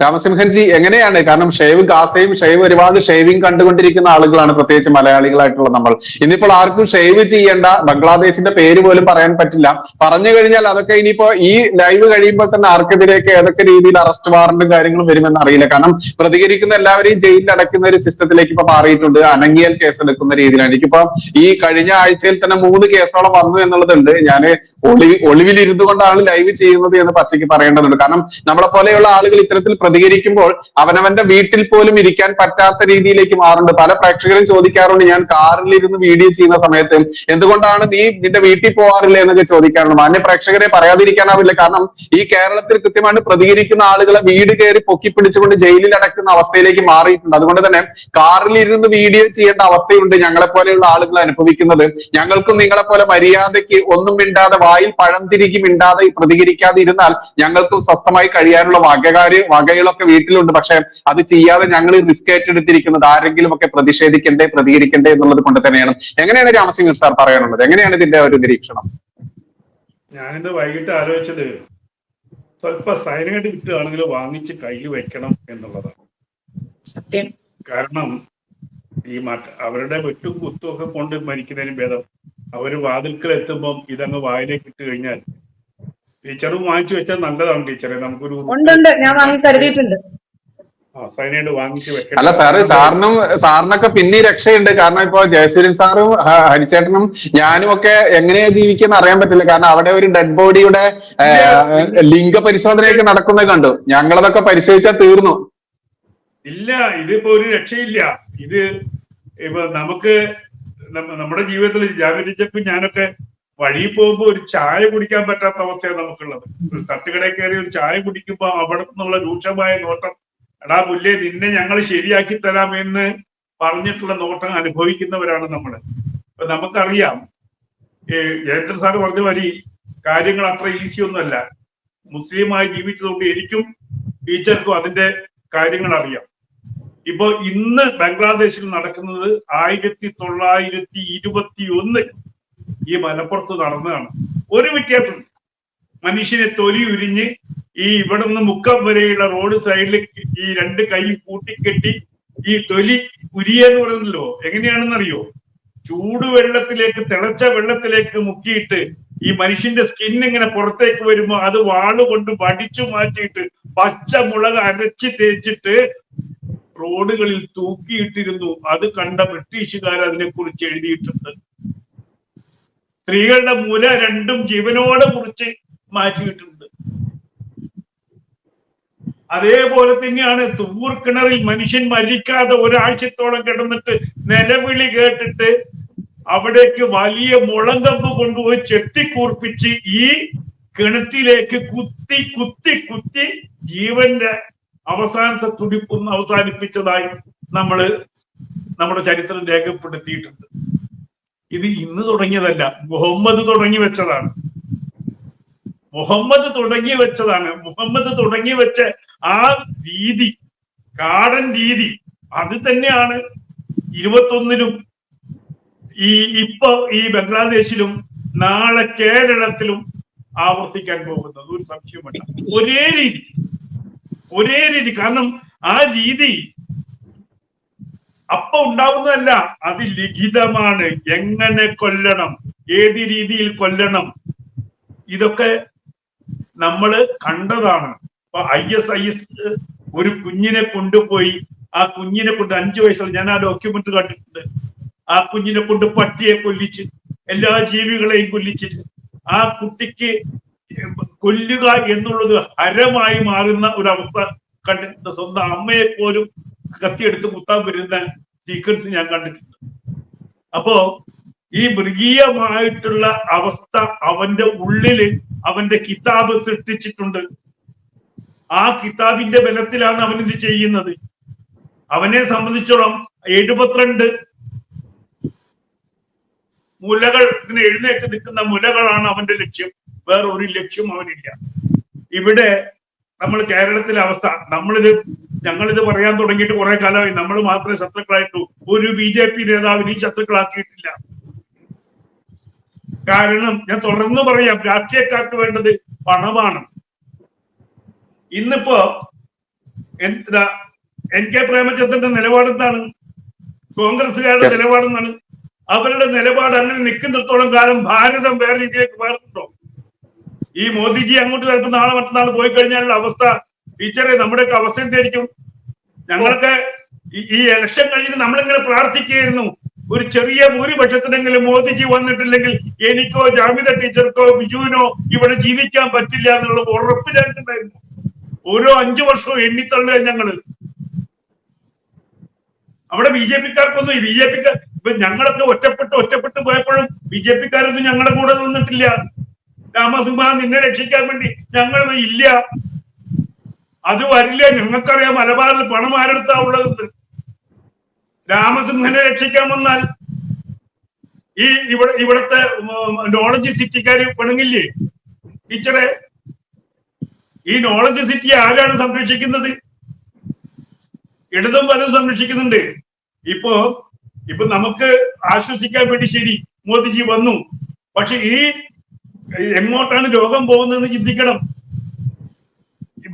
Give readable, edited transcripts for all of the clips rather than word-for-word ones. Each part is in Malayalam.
രാമസിംഹൻജി എങ്ങനെയാണ്? കാരണം ഷേവ് ഗാസയും ഷേവ് ഒരുപാട് ഷേവിങ് കണ്ടുകൊണ്ടിരിക്കുന്ന ആളുകളാണ്, പ്രത്യേകിച്ച് മലയാളികളായിട്ടുള്ള നമ്മൾ. ഇനിയിപ്പോൾ ആർക്കും ഷേവ് ചെയ്യേണ്ട, ബംഗ്ലാദേശിന്റെ പേര് പോലും പറയാൻ പറ്റില്ല. പറഞ്ഞു കഴിഞ്ഞാൽ അതൊക്കെ ഇനിയിപ്പോ ഈ ലൈവ് കഴിയുമ്പോൾ തന്നെ ആർക്കെതിരെയൊക്കെ ഏതൊക്കെ രീതിയിൽ അറസ്റ്റ് വാറന്റും കാര്യങ്ങളും വരുമെന്ന് അറിയില്ല. കാരണം പ്രതികരിക്കുന്ന എല്ലാവരെയും ജയിലിൽ അടയ്ക്കുന്ന ഒരു സിസ്റ്റത്തിലേക്ക് ഇപ്പൊ മാറിയിട്ടുണ്ട്. അനങ്ങിയാൽ കേസ് എടുക്കുന്ന രീതിയിലാണ്. എനിക്കിപ്പോ ഈ കഴിഞ്ഞ ആഴ്ചയിൽ തന്നെ 3 കേസോളം വന്നു എന്നുള്ളതുണ്ട്. ഞാൻ ഒളിവിലിരുന്നു കൊണ്ടാണ് ലൈവ് ചെയ്യുന്നത് എന്ന് പച്ചയ്ക്ക് പറയേണ്ടതുണ്ട്. കാരണം നമ്മളെ പോലെയുള്ള ആളുകൾ ഇത്തരത്തിൽ പ്രതികരിക്കുമ്പോൾ അവനവന്റെ വീട്ടിൽ പോലും ഇരിക്കാൻ പറ്റാത്ത രീതിയിലേക്ക് മാറുന്നുണ്ട്. പല പ്രേക്ഷകരും ചോദിക്കാറുണ്ട്, ഞാൻ കാറിലിരുന്ന് വീഡിയോ ചെയ്യുന്ന സമയത്ത് എന്തുകൊണ്ടാണ് നീ നിന്റെ വീട്ടിൽ പോകാറില്ല എന്നൊക്കെ ചോദിക്കാറുണ്ട്. മാന്യ പ്രേക്ഷകരെ പറയാതിരിക്കാനാവില്ല. കാരണം ഈ കേരളത്തിൽ കൃത്യമായിട്ട് പ്രതികരിക്കുന്ന ആളുകളെ വീട് കയറി പൊക്കി പിടിച്ചുകൊണ്ട് ജയിലിൽ അടക്കുന്ന അവസ്ഥയിലേക്ക് മാറിയിട്ടുണ്ട്. അതുകൊണ്ട് തന്നെ കാറിലിരുന്ന് വീഡിയോ ചെയ്യേണ്ട അവസ്ഥയുണ്ട് ഞങ്ങളെ പോലെയുള്ള ആളുകൾ അനുഭവിക്കുന്നത്. ഞങ്ങൾക്കും നിങ്ങളെ പോലെ മര്യാദയ്ക്ക് ഒന്നും മിണ്ടാതെ വായിൽ പഴം തിരികി മിണ്ടാതെ പ്രതികരിക്കാതെ ഇരുന്നാൽ ഞങ്ങൾക്കും സ്വസ്ഥമായി കഴിയാനുള്ള വകകളൊക്കെ വീട്ടിലുണ്ട്. പക്ഷെ അത് ചെയ്യാതെ ഞങ്ങൾ റിസ്ക് ഏറ്റെടുത്തിരിക്കുന്നത് ആരെങ്കിലും ഒക്കെ പ്രതികരിക്കണ്ടേ എന്നുള്ളത് കൊണ്ട് തന്നെയാണ്. എങ്ങനെയാണ് രാമസിംഹൻ സാർ പറയാനുള്ളത്? എങ്ങനെയാണ് ഇതിന്റെ ഒരു നിരീക്ഷണം? ഞാനിത് വൈകിട്ട് ആലോചിച്ചത് സ്വല്പം സൈനൈഡ് കിട്ടുകയാണെങ്കിൽ വാങ്ങിച്ച് കയ്യിൽ വെക്കണം എന്നുള്ളതാണ്. സത്യം. കാരണം ഈ അവരുടെ വെട്ടും കുത്തും ഒക്കെ കൊണ്ട് മരിക്കുന്നതിന് ഭേദം അവര് വാതിൽക്കൽ എത്തുമ്പം ഇതങ്ങ് വായിലേക്ക് ഇട്ട് കഴിഞ്ഞാൽ, ടീച്ചറും വാങ്ങിച്ചു വെച്ചാൽ നല്ലതാണ് ടീച്ചറെ. നമുക്കൊരു ഞാൻ വാങ്ങി കരുതിയിട്ടുണ്ട്. സൈനൈഡ് വാങ്ങിച്ചു വെക്കണം. അല്ല സാറ്, സാറിനൊക്കെ പിന്നെ രക്ഷയുണ്ട്. കാരണം ഇപ്പൊ ജയസൂര്യൻ സാറും ഹരിച്ചേട്ടനും ഞാനും ഒക്കെ എങ്ങനെയാ ജീവിക്കുന്ന അറിയാൻ പറ്റില്ല. കാരണം അവിടെ ഒരു ഡെഡ് ബോഡിയുടെ ലിംഗ പരിശോധനയൊക്കെ നടക്കുന്നത് കണ്ടു. ഞങ്ങളതൊക്കെ പരിശോധിച്ചാൽ തീർന്നു. ഇല്ല, ഇതിപ്പോ ഒരു രക്ഷയില്ല. ഇത് ഇപ്പൊ നമുക്ക് നമ്മുടെ ജീവിതത്തിൽ ജാഗ്രതിച്ചപ്പോ ഞാനൊക്കെ വഴി പോകുമ്പോ ഒരു ചായ കുടിക്കാൻ പറ്റാത്ത അവസ്ഥയാണ് നമുക്കുള്ളത്. ഒരു തട്ടുകടയിൽ കയറി ഒരു ചായ കുടിക്കുമ്പോ അവിടെ നിന്നുള്ള രൂക്ഷമായ നോട്ടം, എടാ പുല്ലേ നിന്നെ ഞങ്ങൾ ശരിയാക്കി തരാമെന്ന് പറഞ്ഞിട്ടുള്ള നോട്ടം അനുഭവിക്കുന്നവരാണ് നമ്മള്. ഇപ്പൊ നമുക്കറിയാം, ജയന്ദ്രൻ സാറ് പറഞ്ഞ വരി കാര്യങ്ങൾ അത്ര ഈസി ഒന്നുമല്ല. മുസ്ലിമായി ജീവിച്ചതുകൊണ്ട് എനിക്കും ടീച്ചർക്കും അതിന്റെ കാര്യങ്ങൾ അറിയാം. ഇപ്പൊ ഇന്ന് ബംഗ്ലാദേശിൽ നടക്കുന്നത് 1921 ഈ മലപ്പുറത്ത് നടന്നതാണ്. ഒരു വ്യത്യാസം, മനുഷ്യനെ തൊലി ഉരിഞ്ഞ് ഈ ഇവിടെ നിന്ന് മുക്കം വരെയുള്ള റോഡ് സൈഡിൽ ഈ 2 കൈ കൂട്ടിക്കെട്ടി ഈ തൊലി ഉരിയെന്ന് പറയുന്നല്ലോ എങ്ങനെയാണെന്നറിയോ? ചൂടുവെള്ളത്തിലേക്ക്, തിളച്ച വെള്ളത്തിലേക്ക് മുക്കിയിട്ട് ഈ മനുഷ്യന്റെ സ്കിൻ ഇങ്ങനെ പുറത്തേക്ക് വരുമ്പോ അത് വാളുകൊണ്ട് വടിച്ചു മാറ്റിയിട്ട് പച്ചമുളക് അരച്ച് തേച്ചിട്ട് റോഡുകളിൽ തൂക്കിയിട്ടിരുന്നു. അത് കണ്ട ബ്രിട്ടീഷുകാർ അതിനെ കുറിച്ച് എഴുതിയിട്ടുണ്ട്. സ്ത്രീകളുടെ മുല 2 ജീവനോടെ കുറിച്ച് മാറ്റിയിട്ടുണ്ട്. അതേപോലെ തന്നെയാണ് തൂർ കിണറിൽ മനുഷ്യൻ മരിക്കാതെ ഒരാഴ്ചത്തോളം കിടന്നിട്ട് നിലവിളി കേട്ടിട്ട് അവിടേക്ക് വലിയ മുളങ്കമ്പ് കൊണ്ടുപോയി ചെത്തിക്കൂർപ്പിച്ച് ഈ കിണറ്റിലേക്ക് കുത്തി കുത്തി കുത്തി ജീവന്റെ അവസാനത്തെ തുടിപ്പൊന്ന് അവസാനിപ്പിച്ചതായി നമ്മുടെ ചരിത്രം രേഖപ്പെടുത്തിയിട്ടുണ്ട്. ഇത് ഇന്ന് തുടങ്ങിയതല്ല, മുഹമ്മദ് തുടങ്ങി വെച്ചതാണ്. മുഹമ്മദ് തുടങ്ങി വെച്ച ആ രീതി, കാടൻ രീതി, അത് തന്നെയാണ് 21-ലും ഇപ്പൊ ഈ ബംഗ്ലാദേശിലും നാളെ കേരളത്തിലും ആവർത്തിക്കാൻ പോകുന്നത്. ഒരു സംശയമില്ല. ഒരേ രീതി. കാരണം ആ രീതി അപ്പൊ ഉണ്ടാവുന്നതല്ല, അത് ലിഖിതമാണ്. എങ്ങനെ കൊല്ലണം, ഏത് രീതിയിൽ കൊല്ലണം, ഇതൊക്കെ നമ്മള് കണ്ടതാണ്. ഇപ്പൊ ISIS ഒരു കുഞ്ഞിനെ കൊണ്ടുപോയി, ആ കുഞ്ഞിനെ കൊണ്ട് 5 വയസ്സുള്ള, ഞാൻ ആ ഡോക്യുമെന്റ് കണ്ടിട്ടുണ്ട്, ആ കുഞ്ഞിനെ കൊണ്ട് പട്ടിയെ കൊല്ലിച്ച്, എല്ലാ ജീവികളെയും കൊല്ലിച്ചിട്ട് ആ കുട്ടിക്ക് കൊല്ലുക എന്നുള്ളത് ഹരമായി മാറുന്ന ഒരവസ്ഥ കണ്ടിട്ടുണ്ട്. സ്വന്തം അമ്മയെ പോലും കത്തിയെടുത്ത് കുത്താൻ വരുന്ന സീക്വൻസ് ഞാൻ കണ്ടിട്ടുണ്ട്. അപ്പോ ഈ മൃഗീയമായിട്ടുള്ള അവസ്ഥ അവന്റെ ഉള്ളില് അവന്റെ കിതാബ് സൃഷ്ടിച്ചിട്ടുണ്ട്. ആ കിതാബിന്റെ ബലത്തിലാണ് അവൻ ഇത് ചെയ്യുന്നത്. അവനെ സംബന്ധിച്ചോളം 72 മുലകൾ, ഇങ്ങനെ എഴുന്നേറ്റ് നിൽക്കുന്ന മുലകളാണ് അവന്റെ ലക്ഷ്യം. വേറെ ഒരു ലക്ഷ്യം അവനില്ല. ഇവിടെ നമ്മൾ കേരളത്തിലെ അവസ്ഥ, ഞങ്ങളിത് പറയാൻ തുടങ്ങിയിട്ട് കുറെ കാലമായി. നമ്മൾ മാത്രമേ ശത്രുക്കളായിട്ടു, ഒരു BJP നേതാവിനെയും ശത്രുക്കളാക്കിയിട്ടില്ല. കാരണം ഞാൻ തുടർന്ന് പറയാം, രാഷ്ട്രീയക്കാർക്ക് വേണ്ടത് പണമാണ്. ഇന്നിപ്പോ എന്താ NK പ്രേമചന്ദ്രന്റെ നിലപാടെന്താണ്? കോൺഗ്രസുകാരുടെ നിലപാടെന്താണ്? അവരുടെ നിലപാട് അങ്ങനെ നിൽക്കുന്നിടത്തോളം കാലം ഭാരതം വേറെ രീതിയിലേക്ക് മാറുന്നുണ്ടോ? ഈ മോദിജി അങ്ങോട്ട് ചിലപ്പോൾ നാളെ മറ്റന്നാൾ പോയി കഴിഞ്ഞാലുള്ള അവസ്ഥ ടീച്ചറെ നമ്മുടെയൊക്കെ അവസ്ഥ എന്തായിരിക്കും? ഞങ്ങളൊക്കെ ഈ ഇലക്ഷൻ കഴിഞ്ഞിട്ട് നമ്മളിങ്ങനെ പ്രാർത്ഥിക്കുകയായിരുന്നു, ഒരു ചെറിയ ഭൂരിപക്ഷത്തിനെങ്കിലും മോദിജി വന്നിട്ടില്ലെങ്കിൽ എനിക്കോ ജാമിദ ടീച്ചർക്കോ ബിജുവിനോ ഇവിടെ ജീവിക്കാൻ പറ്റില്ല എന്നുള്ള ഉറപ്പ് ഞങ്ങൾക്കുണ്ടായിരുന്നു. ഓരോ 5 വർഷവും എണ്ണിത്തള്ളുക ഞങ്ങള്. അവിടെ BJP-ക്കാർക്കൊന്നും BJP-ക്കാർ ഇപ്പൊ ഞങ്ങളൊക്കെ ഒറ്റപ്പെട്ട് പോയപ്പോഴും BJP-ക്കാരൊന്നും ഞങ്ങളുടെ കൂടെ നിന്നിട്ടില്ല. രാമസിംഹ നിന്നെ രക്ഷിക്കാൻ വേണ്ടി ഞങ്ങൾ ഇല്ല, അത് വരില്ല. ഞങ്ങൾക്കറിയാം മലബാറിൽ പണം ആരെടുത്താ ഉള്ളത്. രാമസിംഹനെ രക്ഷിക്കാൻ വന്നാൽ ഈ ഇവിടത്തെ നോളജ് സിറ്റിക്കാര് പെണുങ്ങില്ലേ ടീച്ചറെ? ഈ നോളജ് സിറ്റി ആരാണ് സംരക്ഷിക്കുന്നത്? ഇടതും വലതും സംരക്ഷിക്കുന്നുണ്ട്. ഇപ്പൊ നമുക്ക് ആശ്വസിക്കാൻ വേണ്ടി ശരി മോദിജി വന്നു, പക്ഷെ ഈ എങ്ങോട്ടാണ് ലോകം പോകുന്നതെന്ന് ചിന്തിക്കണം.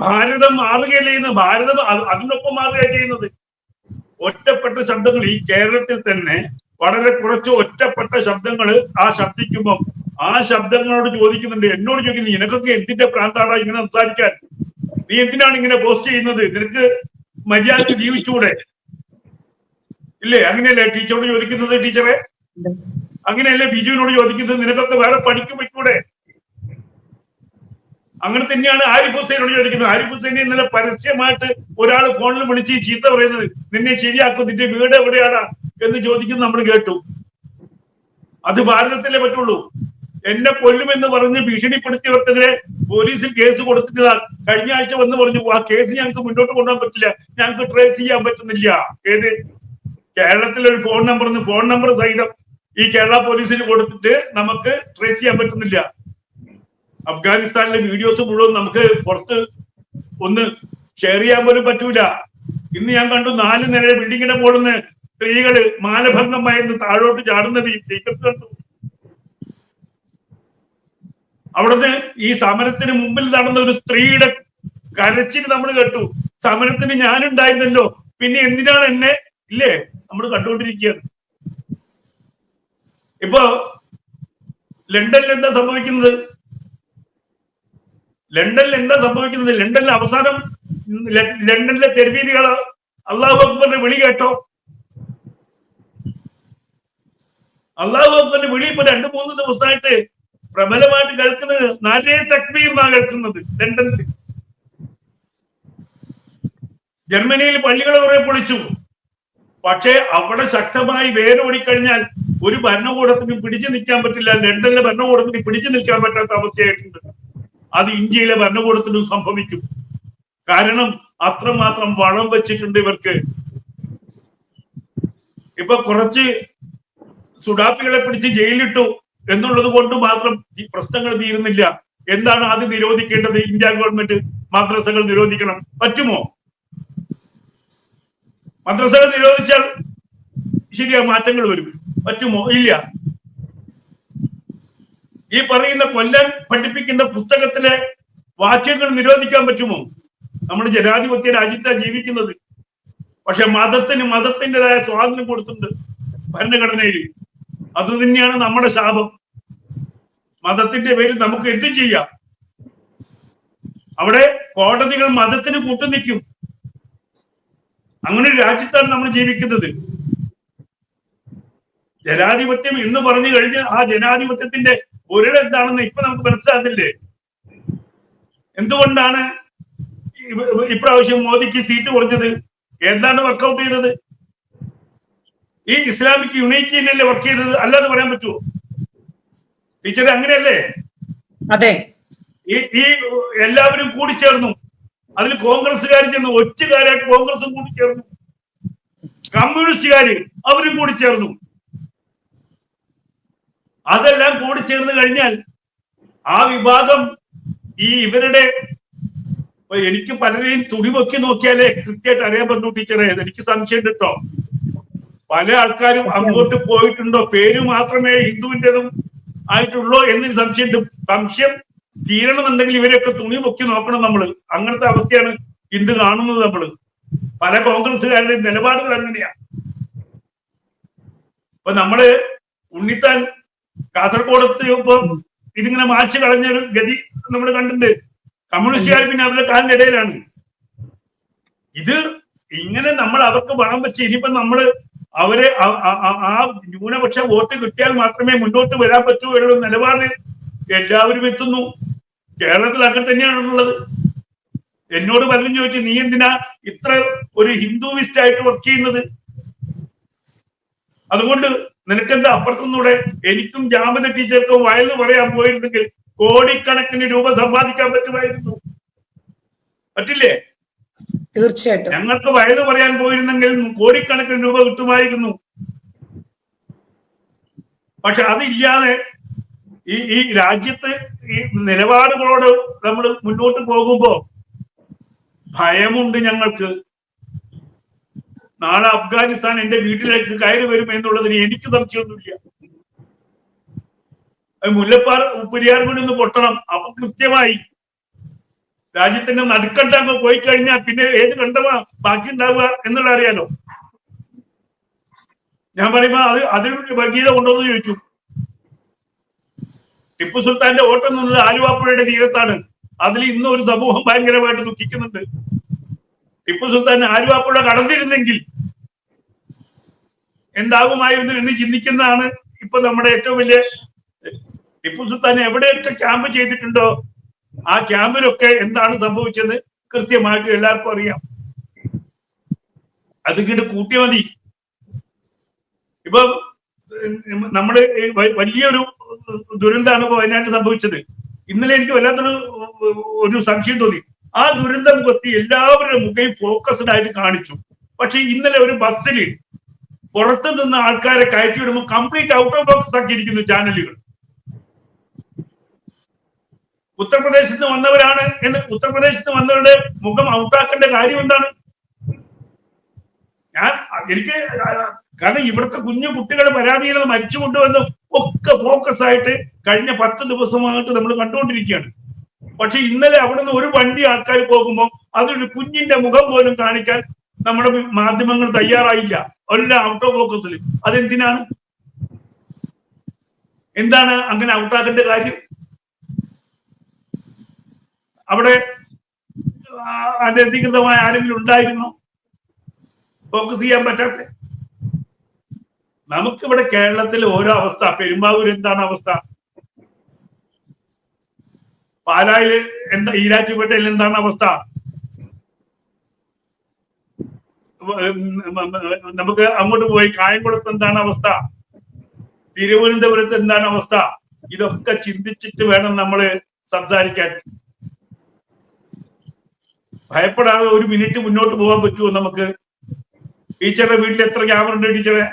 ഭാരതം മാറുകയല്ലേ ചെയ്യുന്നത്, ഭാരതം അതിനൊപ്പം മാറുക ചെയ്യുന്നത്. ഒറ്റപ്പെട്ട ശബ്ദങ്ങൾ ഈ കേരളത്തിൽ തന്നെ വളരെ കുറച്ച് ഒറ്റപ്പെട്ട ശബ്ദങ്ങൾ ശബ്ദിക്കുമ്പോൾ ആ ശബ്ദങ്ങളോട് ചോദിക്കുന്നുണ്ട്, എന്നോട് ചോദിക്കുന്നത് നിനക്കൊക്കെ എന്തിന്റെ പ്രാന്താടാ ഇങ്ങനെ സംസാരിക്കാൻ? നീ എന്തിനാണ് ഇങ്ങനെ പോസ്റ്റ് ചെയ്യുന്നത്? നിനക്ക് മര്യാദ ജീവിച്ചൂടെ? ഇല്ലേ? അങ്ങനെയല്ലേ ടീച്ചറോട് ചോദിക്കുന്നത്? ടീച്ചറെ അങ്ങനെയല്ലേ ബിജുവിനോട് ചോദിക്കുന്നത്? നിനക്കൊക്കെ വേറെ പണിക്ക് പറ്റൂടെ? അങ്ങനെ തന്നെയാണ് ആരിഫ് ഹുസൈനോട് ചോദിക്കുന്നത്. ആരിഫ് ഹുസൈനെ ഇന്നലെ പരസ്യമായിട്ട് ഒരാൾ ഫോണിൽ വിളിച്ച് ചീത്ത പറയുന്നത്, നിന്നെ ശരിയാക്കും, നിന്റെ വീട് എവിടെയാടാ എന്ന് ചോദിക്കുന്നത് നമ്മൾ കേട്ടു. അത് ഭാരതത്തിലേ പറ്റുള്ളൂ. എന്നെ കൊല്ലുമെന്ന് പറഞ്ഞ് ഭീഷണിപ്പെടുത്തിയവർക്കെതിരെ പോലീസിൽ കേസ് കൊടുത്തിട്ട് കഴിഞ്ഞ ആഴ്ച വന്ന് പറഞ്ഞു, ആ കേസ് ഞങ്ങൾക്ക് മുന്നോട്ട് കൊണ്ടുപോകാൻ പറ്റില്ല, ഞങ്ങൾക്ക് ട്രേസ് ചെയ്യാൻ പറ്റുന്നില്ല. ഏത് കേരളത്തിലെ ഒരു ഫോൺ നമ്പർ സഹിതം ഈ കേരള പോലീസിന് കൊടുത്തിട്ട് നമുക്ക് ട്രേസ് ചെയ്യാൻ പറ്റുന്നില്ല. അഫ്ഗാനിസ്ഥാനിലെ വീഡിയോസ് മുഴുവൻ നമുക്ക് പുറത്ത് ഒന്ന് ഷെയർ ചെയ്യാൻ പോലും പറ്റൂല. ഇന്ന് ഞാൻ കണ്ടു 4 നില ബിൽഡിങ്ങിന്റെ മുകളിൽ നിന്ന് സ്ത്രീകള് മാനഭംഗമായിരുന്നു താഴോട്ട് ചാടുന്നത് ഈ സീക്രട്ട് കണ്ടു. അവിടുന്ന് ഈ സമരത്തിന് മുമ്പിൽ നടന്ന ഒരു സ്ത്രീയുടെ കരച്ചിൽ നമ്മൾ കേട്ടു. സമരത്തിന് ഞാനുണ്ടായിരുന്നല്ലോ, പിന്നെ എന്തിനാണ് എന്നെ ഇല്ലേ നമ്മൾ കണ്ടുകൊണ്ടിരിക്കുകയാണ്. ഇപ്പോ ലണ്ടനിൽ എന്താ സംഭവിക്കുന്നത്? ലണ്ടനിൽ അവസാനം ലണ്ടനിലെ തെരുവീതികള് അള്ളാഹു അക്ബറിന്റെ വിളി കേട്ടോ? അള്ളാഹു അക്ബറിന്റെ വിളി ഇപ്പൊ 2-3 ദിവസമായിട്ട് പ്രബലമായിട്ട് കേൾക്കുന്നത് നാലേ തക്ബീർ എന്നാണ് കേൾക്കുന്നത് ലണ്ടനിൽ. ജർമ്മനിയിൽ പള്ളികൾ കുറെ പൊളിച്ചു, പക്ഷേ അവിടെ ശക്തമായി വേരോടിക്കഴിഞ്ഞാൽ ഒരു ഭരണകൂടത്തിന് പിടിച്ചു നിൽക്കാൻ പറ്റില്ല. ലണ്ടനിലെ ഭരണകൂടത്തിന് പിടിച്ചു നിൽക്കാൻ പറ്റാത്ത അവസ്ഥയായിട്ടുണ്ട്. അത് ഇന്ത്യയിലെ ഭരണകൂടത്തിനും സംഭവിക്കും. കാരണം അത്രമാത്രം വളം വെച്ചിട്ടുണ്ട് ഇവർക്ക്. ഇപ്പൊ കുറച്ച് സുഡാപ്പികളെ പിടിച്ച് ജയിലിട്ടു എന്നുള്ളത് കൊണ്ട് മാത്രം ഈ പ്രശ്നങ്ങൾ തീരുന്നില്ല. എന്താണ് ആദ്യം നിരോധിക്കേണ്ടത്? ഇന്ത്യ ഗവൺമെന്റ് മദ്രസകൾ നിരോധിക്കണം. പറ്റുമോ? മദ്രസകൾ നിരോധിച്ചാൽ ശരിയാ മാറ്റങ്ങൾ വരും. പറ്റുമോ? ഇല്ല. ഈ പറയുന്ന കൊല്ലാൻ പഠിപ്പിക്കുന്ന പുസ്തകത്തിലെ വാക്യങ്ങൾ നിരോധിക്കാൻ പറ്റുമോ? നമ്മൾ ജനാധിപത്യ രാജ്യത്താണ് ജീവിക്കുന്നത്. പക്ഷെ മതത്തിൻ്റെതായ സ്വാതന്ത്ര്യം കൊടുത്തിട്ടുണ്ട് ഭരണഘടനയിൽ. അത് തന്നെയാണ് നമ്മുടെ ശാപം. മതത്തിന്റെ പേരിൽ നമുക്ക് എന്തും ചെയ്യാം. അവിടെ കോടതികൾ മതത്തിന് കൂട്ടുനിൽക്കും. അങ്ങനെ ഒരു രാജ്യത്താണ് നമ്മൾ ജീവിക്കുന്നത്. ജനാധിപത്യം എന്ന് പറഞ്ഞു കഴിഞ്ഞ് ആ ജനാധിപത്യത്തിന്റെ ഒരിടെന്താണെന്ന് ഇപ്പൊ നമുക്ക് മനസ്സിലാകുന്നില്ലേ? എന്തുകൊണ്ടാണ് ഇപ്രാവശ്യം മോദിക്ക് സീറ്റ് കുറഞ്ഞത്? എന്താണ് വർക്കൗട്ട് ചെയ്തത്? ഈ ഇസ്ലാമിക് യൂണിറ്റി തന്നെയല്ലേ വർക്ക് ചെയ്തത്, അല്ലാതെ പറയാൻ പറ്റുമോ ടീച്ചറെ? അങ്ങനെയല്ലേ? അതെ. ഈ എല്ലാവരും കൂടിച്ചേർന്നു. അതിൽ കോൺഗ്രസ്സുകാർ ചെന്നു, ഒറ്റുകാരായിട്ട് കോൺഗ്രസും കൂടിച്ചേർന്നു, കമ്മ്യൂണിസ്റ്റുകാര് അവരും കൂടിച്ചേർന്നു. അതെല്ലാം കൂടിച്ചേർന്ന് കഴിഞ്ഞാൽ ആ വിവാദം ഇവരുടെ എനിക്ക് പലരെയും തുടിവൊക്കി നോക്കിയാലേ കൃത്യമായിട്ട് അറിയാൻ പറ്റും ടീച്ചറെ. എനിക്ക് സംശയം കേട്ടോ, പല ആൾക്കാരും അങ്ങോട്ട് പോയിട്ടുണ്ടോ, പേര് മാത്രമേ ഹിന്ദുവിൻ്റെതും ആയിട്ടുള്ളോ എന്നൊരു സംശയം തീരണമെന്നുണ്ടെങ്കിൽ ഇവരെയൊക്കെ തുണി പൊക്കി നോക്കണം നമ്മള്. അങ്ങനത്തെ അവസ്ഥയാണ് ഇന്ന് കാണുന്നത് നമ്മള്. പല കോൺഗ്രസ്സുകാരുടെയും നിലപാടുകൾ അങ്ങനെയാണ്. ഇപ്പൊ നമ്മള് ഉണ്ണിത്താൻ കാസർഗോഡത്ത് ഇപ്പൊ ഇതിങ്ങനെ മാച്ച് കളഞ്ഞൊരു ഗതി നമ്മൾ കണ്ടിട്ടുണ്ട്. കമ്മ്യൂണിസ്റ്റുകാർ പിന്നെ അവരുടെ കാലിന്റെ ഇടയിലാണ്. ഇത് ഇങ്ങനെ നമ്മൾ അവർക്ക് പണം വെച്ച് ഇനിയിപ്പോ നമ്മള് അവരെ ആ ന്യൂനപക്ഷ വോട്ട് കിട്ടിയാൽ മാത്രമേ മുന്നോട്ട് വരാൻ പറ്റൂ എന്നുള്ള നിലപാട് എല്ലാവരും എത്തുന്നു. കേരളത്തിൽ അങ്ങനെ തന്നെയാണുള്ളത്. എന്നോട് പലരും ചോദിച്ചു, നീ എന്തിനാ ഇത്ര ഒരു ഹിന്ദുവിസ്റ്റ് ആയിട്ട് വർക്ക് ചെയ്യുന്നത്? അതുകൊണ്ട് നിനക്കെന്താ അപ്പുറത്തുനിന്നൂടെ? എനിക്കും ജാമത ടീച്ചർക്കും വയലിന് പറയാൻ പോയിരുന്നെങ്കിൽ കോടിക്കണക്കിന് രൂപ സമ്പാദിക്കാൻ പറ്റുമായിരുന്നു. പറ്റില്ലേ? തീർച്ചയായിട്ടും. ഞങ്ങൾക്ക് വയല് പറയാൻ പോയിരുന്നെങ്കിൽ കോടിക്കണക്കിന് രൂപ കിട്ടുമായിരുന്നു. പക്ഷെ അതില്ലാതെ ഈ രാജ്യത്ത് ഈ നിലപാടുകളോട് നമ്മൾ മുന്നോട്ട് പോകുമ്പോ ഭയമുണ്ട് ഞങ്ങൾക്ക്. നാളെ അഫ്ഗാനിസ്ഥാൻ എന്റെ വീട്ടിലേക്ക് കയറി വരും എന്നുള്ളതിന് എനിക്ക് സംശയമൊന്നുമില്ല. മുല്ലപ്പാറ പെരിയാർ വീട് പൊട്ടണം. അപ്പൊ കൃത്യമായി രാജ്യത്തിന്റെ നടുക്കണ്ടങ്ങ് പോയി കഴിഞ്ഞാൽ പിന്നെ ഏത് കണ്ടമാ ബാക്കി ഉണ്ടാവുക എന്നുള്ള അറിയാലോ. ഞാൻ പറയുമ്പോ അതിനൊരു വർഗീയത കൊണ്ടുവന്ന് ചോദിച്ചു. ടിപ്പു സുൽത്താന്റെ ഓട്ടം നിന്നത് ആലുവാപ്പുഴയുടെ തീരത്താണ്. അതിൽ ഇന്ന് ഒരു സമൂഹം ഭയങ്കരമായിട്ട് ദുഃഖിക്കുന്നുണ്ട്. ടിപ്പു സുൽത്താൻ ആലുവാപ്പുഴ കടന്നിരുന്നെങ്കിൽ എന്താകുമായിരുന്നു എന്ന് ചിന്തിക്കുന്നതാണ് ഇപ്പൊ നമ്മുടെ ഏറ്റവും വലിയ. ടിപ്പു സുൽത്താൻ എവിടെയൊക്കെ ക്യാമ്പ് ചെയ്തിട്ടുണ്ടോ ആ ക്യാമ്പിലൊക്കെ എന്താണ് സംഭവിച്ചത് കൃത്യമായിട്ട് എല്ലാവർക്കും അറിയാം. അതിങ്ങോട്ട് കൂട്ടിയ മതി. ഇപ്പൊ നമ്മുടെ വലിയൊരു ദുരന്തമാണ് ഇപ്പൊ വയനാട്ടിൽ സംഭവിച്ചത്. ഇന്നലെ എനിക്ക് വല്ലാത്തൊരു സംശയം തോന്നി. ആ ദുരന്തം കൊത്തി എല്ലാവരുടെ മുഖയും ഫോക്കസ്ഡ് ആയിട്ട് കാണിച്ചു. പക്ഷെ ഇന്നലെ ഒരു ബസ്സിൽ പുറത്തു നിന്ന് ആൾക്കാരെ കയറ്റി വിടുമ്പോൾ കംപ്ലീറ്റ് ഔട്ട് ഓഫ് ഫോക്കസ് ആക്കിയിരിക്കുന്നു ചാനലുകൾ. ഉത്തർപ്രദേശിൽ നിന്ന് വന്നവരാണ് എന്ന് ഉത്തർപ്രദേശിൽ നിന്ന് വന്നവരുടെ മുഖം ഔട്ടാക്കേണ്ട കാര്യം എന്താണ്? എനിക്ക് കാരണം ഇവിടുത്തെ കുഞ്ഞു കുട്ടികളെ പരാതിയിൽ മരിച്ചു കൊണ്ടുവന്ന് ഒക്കെ ഫോക്കസ് ആയിട്ട് കഴിഞ്ഞ 10 ദിവസമായിട്ട് നമ്മൾ കണ്ടുകൊണ്ടിരിക്കുകയാണ്. പക്ഷെ ഇന്നലെ അവിടെ നിന്ന് ഒരു വണ്ടി ആൾക്കാർ പോകുമ്പോൾ അതൊരു കുഞ്ഞിന്റെ മുഖം പോലും കാണിക്കാൻ നമ്മുടെ മാധ്യമങ്ങൾ തയ്യാറായില്ല. എല്ലാം ഔട്ട് ഓഫ് ഫോക്കസിൽ. അതെന്തിനാണ്? എന്താണ് അങ്ങനെ ഔട്ടാക്കേണ്ട കാര്യം? അവിടെ അനധികൃതമായ ആരെങ്കിലും ഉണ്ടായിരുന്നോ ഫോക്കസ് ചെയ്യാൻ പറ്റാത്ത? നമുക്കിവിടെ കേരളത്തിൽ ഓരോ അവസ്ഥ. പെരുമ്പാവൂർ എന്താണ് അവസ്ഥ? പാലായിൽ എന്താ? ഈരാറ്റുപേട്ടയിൽ എന്താണ് അവസ്ഥ? നമുക്ക് അങ്ങോട്ട് പോയി കായംകുളത്ത് എന്താണ് അവസ്ഥ? തിരുവനന്തപുരത്ത് എന്താണ് അവസ്ഥ? ഇതൊക്കെ ചിന്തിച്ചിട്ട് വേണം നമ്മൾ സംസാരിക്കാൻ. ഭയപ്പെടാതെ ഒരു മിനിറ്റ് മുന്നോട്ട് പോകാൻ പറ്റുമോ നമുക്ക്? ടീച്ചറുടെ വീട്ടിൽ എത്ര ക്യാമറ ഉണ്ട് ടീച്ചറെ?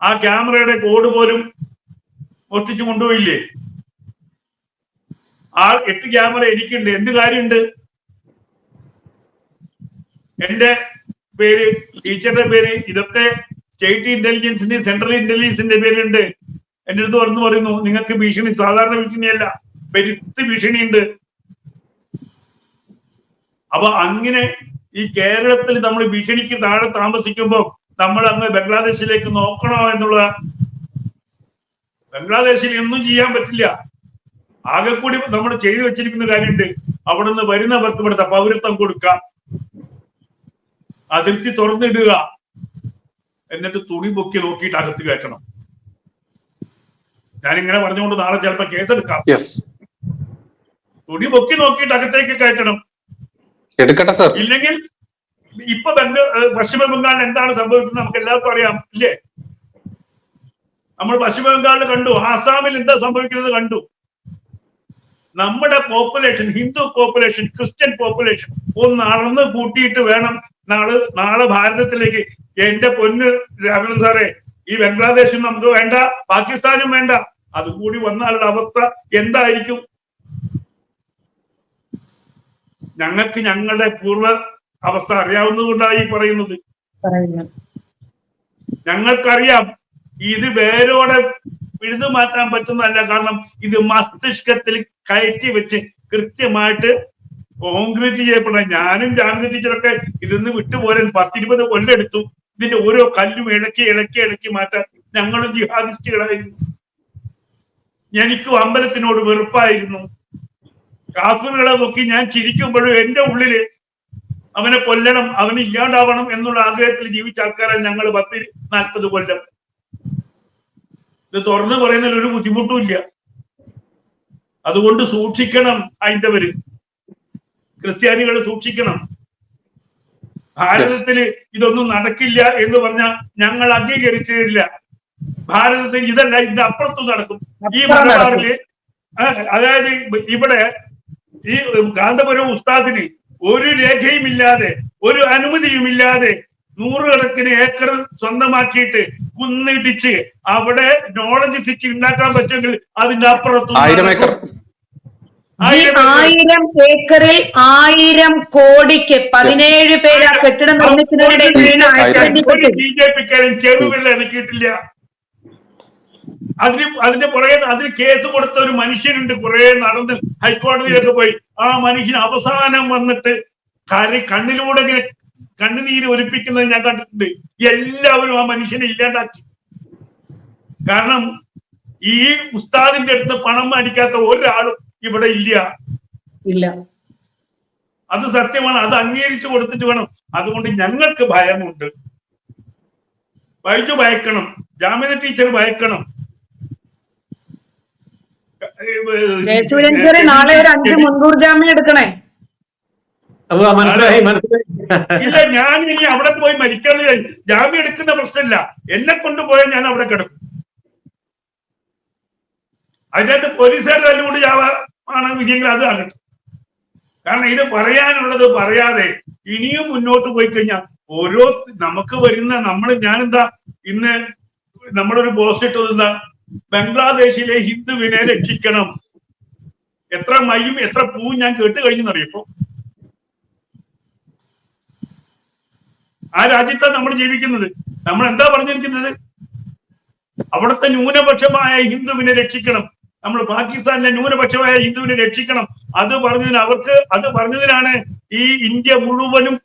ആ ക്യാമറയുടെ കോഡ് പോലും ഒട്ടിച്ചു കൊണ്ടുപോയില്ലേ? ആ 8 ക്യാമറ എനിക്കുണ്ട്. എന്ത് കാര്യമുണ്ട്? എന്റെ പേര്, ടീച്ചറുടെ പേര്, ഇതൊക്കെ സ്റ്റേറ്റ് ഇന്റലിജൻസിന്റെ സെൻട്രൽ ഇന്റലിജൻസിന്റെ പേരുണ്ട്. എന്റെ അടുത്ത് വന്ന് പറയുന്നു നിങ്ങൾക്ക് ഭീഷണി സാധാരണ ഭീഷണിയല്ല, പെരുത്ത് ഭീഷണിയുണ്ട്. അപ്പൊ അങ്ങനെ ഈ കേരളത്തിൽ നമ്മൾ ഭീഷണിക്ക് താഴെ താമസിക്കുമ്പോൾ നമ്മൾ അങ്ങ് ബംഗ്ലാദേശിലേക്ക് നോക്കണോ എന്നുള്ള. ബംഗ്ലാദേശിൽ ഒന്നും ചെയ്യാൻ പറ്റില്ല. ആകെ കൂടി നമ്മൾ ചെയ്തു വെച്ചിരിക്കുന്ന കാര്യമുണ്ട്. അവിടെ നിന്ന് വരുന്നവർക്ക് ഇവിടുത്തെ പൗരത്വം കൊടുക്കാം, അതിർത്തി തുറന്നിടുക, എന്നിട്ട് തുണി പൊക്കി നോക്കിയിട്ട് അകത്ത് കയറ്റണം. ഞാനിങ്ങനെ പറഞ്ഞുകൊണ്ട് നാളെ ചിലപ്പോ കേസെടുക്കാം. തുണി പൊക്കി നോക്കിയിട്ട് അകത്തേക്ക് കയറ്റണം. എടുക്കട്ടെ സാർ. ഇല്ലെങ്കിൽ ഇപ്പൊ പശ്ചിമ ബംഗാളിൽ എന്താണ് സംഭവിക്കുന്നത് നമുക്ക് എല്ലാവർക്കും അറിയാം ഇല്ലേ? നമ്മൾ പശ്ചിമ ബംഗാളിൽ കണ്ടു, ആസാമിൽ എന്താ സംഭവിക്കുന്നത് കണ്ടു. നമ്മുടെ population, Hindu population, Christian population ഒന്ന് അളന്ന് കൂട്ടിയിട്ട് വേണം നാളെ ഭാരതത്തിലേക്ക്. എന്റെ പൊന്ന് രാഘവൻ സാറേ, ഈ ബംഗ്ലാദേശും നമുക്ക് വേണ്ട, പാകിസ്ഥാനും വേണ്ട. അതുകൂടി വന്നാലുള്ള അവസ്ഥ എന്തായിരിക്കും? ഞങ്ങൾക്ക് ഞങ്ങളുടെ പൂർവ്വ അവസ്ഥ അറിയാവുന്നതുകൊണ്ടായി പറയുന്നത്. ഞങ്ങൾക്കറിയാം ഇത് വേരോടെ പിഴുതു മാറ്റാൻ പറ്റുന്നതല്ല. കാരണം ഇത് മസ്തിഷ്കത്തിൽ കയറ്റി വെച്ച് കൃത്യമായിട്ട് കോൺക്രീറ്റ് ചെയ്യപ്പെടാൻ ഞാനും ജാമ്യ ടീച്ചറൊക്കെ ഇതിന്ന് വിട്ടുപോരാൻ 10-20 കൊല്ലം എടുത്തു. ഇതിന്റെ ഓരോ കല്ലും ഇളക്കി മാറ്റാൻ. ഞങ്ങളും ജിഹാദിസ്റ്റുകളായിരുന്നു. എനിക്കും അമ്പലത്തിനോട് വെറുപ്പായിരുന്നു. കാഫിറുകളെ നോക്കി ഞാൻ ചിരിക്കുമ്പോഴും എന്റെ ഉള്ളില് അവനെ കൊല്ലണം, അവന് ഇല്ലാണ്ടാവണം എന്നുള്ള ആഗ്രഹത്തിൽ ജീവിച്ച ആൾക്കാരാണ് ഞങ്ങൾ 10-40 കൊല്ലം. ഇത് തുറന്നു പറയുന്നതിൽ ഒരു ബുദ്ധിമുട്ടും ഇല്ല. അതുകൊണ്ട് സൂക്ഷിക്കണം. ഹൈന്ദവര്, ക്രിസ്ത്യാനികൾ സൂക്ഷിക്കണം. ഭാരതത്തിൽ ഇതൊന്നും നടക്കില്ല എന്ന് പറഞ്ഞാൽ ഞങ്ങൾ അംഗീകരിച്ചില്ല. ഭാരതത്തിൽ ഇതല്ല, ഇതിന്റെ അപ്പുറത്തും നടക്കും. ഈ മലബാറില്, അതായത് ഇവിടെ ഈ കാന്തപുരം ഉസ്താദിന് ഒരു രേഖയും ഇല്ലാതെ, ഒരു അനുമതിയും ഇല്ലാതെ 100 കണക്കിന് ഏക്കർ സ്വന്തമാക്കിയിട്ട് കുന്നിടിച്ച് അവിടെ നോളജ് സിറ്റി ഉണ്ടാക്കാൻ പറ്റുമെങ്കിൽ അതിന്റെ അപ്പുറത്തും 1000 ഏക്കർ 1000 ഏക്കറിൽ 1000 കോടിക്ക് 17 പേര് ആ കെട്ടിടം നിർമ്മിക്കുന്നതിനിടെ ബിജെപിക്കാരും ചെറുവിരൽ ഇറക്കിയിട്ടില്ല. അതിന്റെ പുറകെ അതിന് കേസ് കൊടുത്ത ഒരു മനുഷ്യനുണ്ട്, കുറെ നടന്ന് ഹൈക്കോടതിയിലൊക്കെ പോയി. ആ മനുഷ്യൻ അവസാനം വന്നിട്ട് കണ്ണിലൂടെ കണ്ണുനീര് ഒലിപ്പിക്കുന്നത് ഞാൻ കണ്ടിട്ടുണ്ട്. എല്ലാവരും ആ മനുഷ്യനെ ഇല്ലാണ്ടാക്കി. കാരണം ഈ ഉസ്താദിന്റെ അടുത്ത് പണം അടിക്കാത്ത ഒരാളും ഇവിടെ ഇല്ല. അത് സത്യമാണ്. അത് അംഗീകരിച്ചു കൊടുത്തിട്ട് വേണം. അതുകൊണ്ട് ഞങ്ങൾക്ക് ഭയമുണ്ട്. ബൈജു ഭയക്കണം, ജാമ്യ ടീച്ചർ ഭയക്കണം. ജയസൂര്യൻ നാളെ ഒരു 5 മുൻകൂർ ജാമ്യം എടുക്കണേ. ഇല്ല, ഞാൻ ഇനി അവിടെ പോയി മരിക്കാതെ ജാമ്യം എടുക്കുന്ന പ്രശ്നമില്ല. എന്നെ കൊണ്ടുപോയാൽ ഞാൻ അവിടെ കിടക്കും. അതിനകത്ത് പോലീസുകാരുടെ തല്ലുകൂടി ആണ് വിധിയെങ്കിൽ അത് ആകട്ടെ. കാരണം ഇത് പറയാനുള്ളത് പറയാതെ ഇനിയും മുന്നോട്ട് പോയി കഴിഞ്ഞാൽ ഓരോ നമുക്ക് വരുന്ന ഞാനെന്താ ഇന്ന് നമ്മളൊരു പോസ്റ്റ് ഇട്ടത്, ബംഗ്ലാദേശിലെ ഹിന്ദുവിനെ രക്ഷിക്കണം. എത്ര മയ്യും എത്ര പൂവും ഞാൻ കേട്ട് കഴിഞ്ഞെന്നറിയപ്പോ. ആ രാജ്യത്താണ് നമ്മൾ ജീവിക്കുന്നത്. നമ്മൾ എന്താ പറഞ്ഞിരിക്കുന്നത്? അവിടുത്തെ ന്യൂനപക്ഷമായ ഹിന്ദുവിനെ രക്ഷിക്കണം. നമ്മൾ പാകിസ്ഥാനിലെ ന്യൂനപക്ഷമായ ഹിന്ദുവിനെ രക്ഷിക്കണം. അത് പറഞ്ഞതിനാണ് ഈ ഇന്ത്യ മുഴുവനും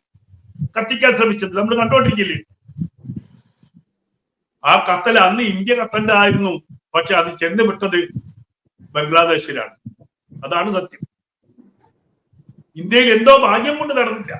കത്തിക്കാൻ ശ്രമിച്ചത്. നമ്മൾ കണ്ടോണ്ടിരിക്കില്ലേ? ആ കത്തൽ അന്ന് ഇന്ത്യ കത്തണ്ടായിരുന്നു, പക്ഷെ അത് ചെന്ന് വിട്ടത് ബംഗ്ലാദേശിലാണ്. അതാണ് സത്യം. ഇന്ത്യയിൽ എന്തോ ഭാഗ്യം കൊണ്ട് നടന്നില്ല.